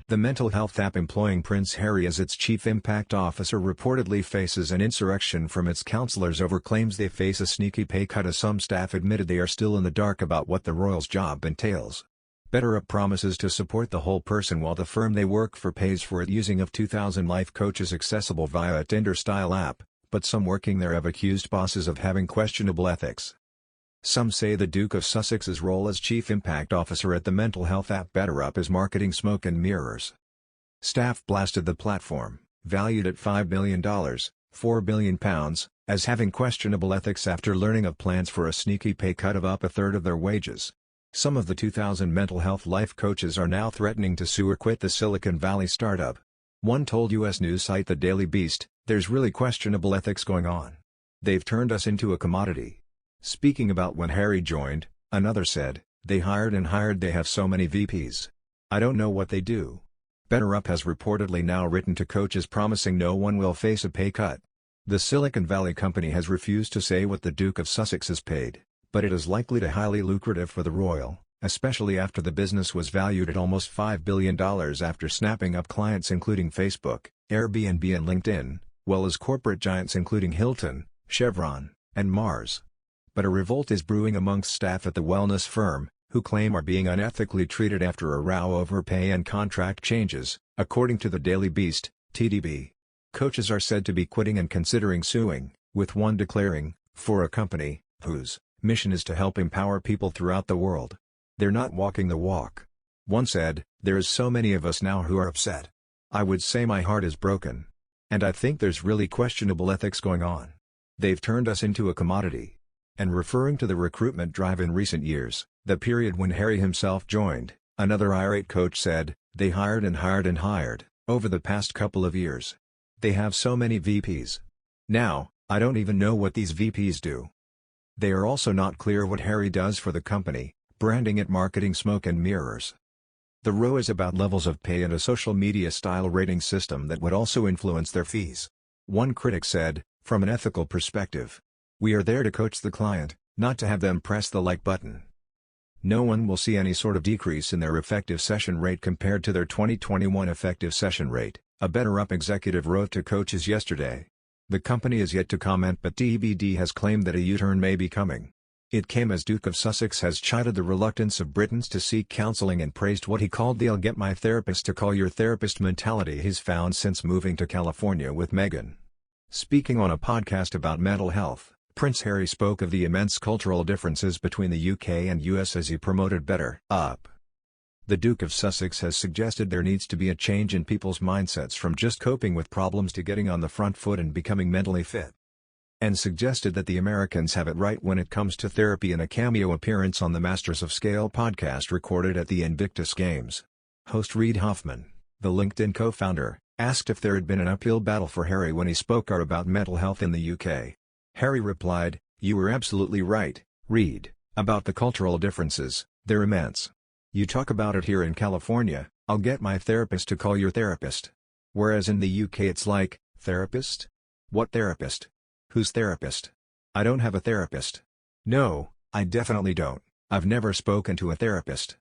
The mental health app employing Prince Harry as its chief impact officer reportedly faces an insurrection from its counsellors over claims they face a sneaky pay cut, as some staff admitted they are still in the dark about what the royal's job entails. BetterUp promises to support the whole person while the firm they work for pays for it using of 2,000 life coaches accessible via a Tinder-style app, but some working there have accused bosses of having questionable ethics. Some say the Duke of Sussex's role as chief impact officer at the mental health app BetterUp is marketing smoke and mirrors. Staff blasted the platform, valued at $5 billion, £4 billion, as having questionable ethics after learning of plans for a sneaky pay cut of up a third of their wages. Some of the 2,000 mental health life coaches are now threatening to sue or quit the Silicon Valley startup. One told U.S. news site The Daily Beast, "There's really questionable ethics going on. They've turned us into a commodity." Speaking about when Harry joined, another said, "They hired and hired, they have so many VPs. I don't know what they do." BetterUp has reportedly now written to coaches promising no one will face a pay cut. The Silicon Valley company has refused to say what the Duke of Sussex is paid, but it is likely to be highly lucrative for the royal, especially after the business was valued at almost $5 billion after snapping up clients including Facebook, Airbnb and LinkedIn, well as corporate giants including Hilton, Chevron, and Mars. But a revolt is brewing amongst staff at the wellness firm, who claim are being unethically treated after a row over pay and contract changes, according to the Daily Beast, TDB. Coaches are said to be quitting and considering suing, with one declaring, "For a company whose mission is to help empower people throughout the world, they're not walking the walk." One said, "There is so many of us now who are upset. I would say my heart is broken. And I think there's really questionable ethics going on. They've turned us into a commodity." And referring to the recruitment drive in recent years, the period when Harry himself joined, another irate coach said, "They hired and hired and hired, over the past couple of years. They have so many VPs. Now, I don't even know what these VPs do." They are also not clear what Harry does for the company, branding it marketing smoke and mirrors. The row is about levels of pay and a social media-style rating system that would also influence their fees. One critic said, "From an ethical perspective, we are there to coach the client, not to have them press the like button." No one will see any sort of decrease in their effective session rate compared to their 2021 effective session rate, a BetterUp executive wrote to coaches yesterday. The company is yet to comment, but TBD has claimed that a U-turn may be coming. It came as Duke of Sussex has chided the reluctance of Britons to seek counselling and praised what he called the "I'll get my therapist to call your therapist" mentality he's found since moving to California with Meghan. Speaking on a podcast about mental health, Prince Harry spoke of the immense cultural differences between the UK and US as he promoted BetterUp. The Duke of Sussex has suggested there needs to be a change in people's mindsets from just coping with problems to getting on the front foot and becoming mentally fit. And suggested that the Americans have it right when it comes to therapy in a cameo appearance on the Masters of Scale podcast recorded at the Invictus Games. Host Reid Hoffman, the LinkedIn co-founder, asked if there had been an uphill battle for Harry when he spoke about mental health in the UK. Harry replied, "You were absolutely right, Reid, about the cultural differences. They're immense. You talk about it here in California, 'I'll get my therapist to call your therapist.' Whereas in the UK it's like, 'Therapist? What therapist? Whose therapist? I don't have a therapist. No, I definitely don't. I've never spoken to a therapist.